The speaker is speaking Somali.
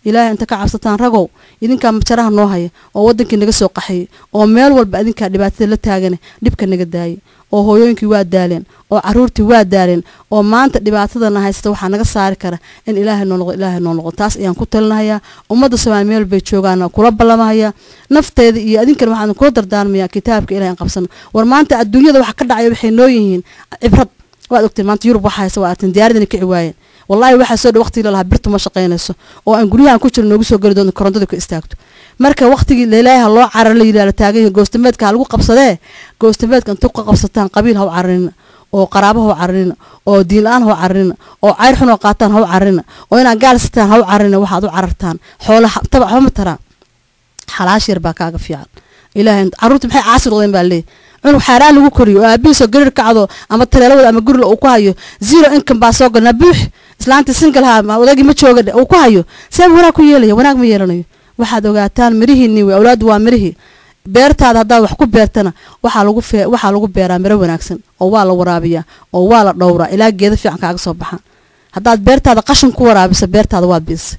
إلهي أنت كعبستان رجو إذن كان متجرها نوهاي أو ودنك نجس وقحي أو مال والبعدين كدبات اللي تاجنه دبك نجداي أو هوينك واد دالين أو عرورتي واد دالين أو ما أنت دبات هذا نهاي استوحى نجس ساركرة إن إلهي نلغ تاس يعني كتلنا هي ومدة سبع ميل بيتشوجانا كرب الله ما هي نفط إذن كان واحد نقدر دار ميا كتابك إلهي قبسنا ورما أنت الدنيا ده وحكر دعية بحنويين عبرت وقت ما أنت يروح وحى سواء تنديار ذنك عواين والله واحد صار وقتي لها برتو ما شقينayso oo aan guriyahan ku jirno ugu soo gali doono korontada ku istaagto marka waqtigi leeyahay loo carar la yiraahdo taagay goostameedka lagu qabsadee goostameedka inta ku qabsataan qabiil haw carin oo qaraabo haw carin oo diin aan haw carin oo cayr xun oo qaataan haw carin oo inaan gaalstaan haw carin waxaad u carartaan xoolaha tabac ma tara xalaashir baa kaaga fiican ilaahay caruurtu maxay caasir wadeen baa leeyahay cunug xaraan lagu koriyo aabihiisa garir kacdo ama taleelada ama guril uu ku hayo zero income baa soo galna buux islaantii single ha ma wadagi ma jooga uu ku hayo sabab wanaag ku yeelaya wanaag ma yeelanayo waxaad ogaataan mirihiinni way awlaad waa mirihi beertaada hadaa wax ku beertana waxa lagu beeraa miro wanaagsan oo waa la waraabiyaa oo waa la dhowraa ilaa geedo fiican kaaga soo baxaan hadaad beertaada qashin ku waraabiso beertaada waad bis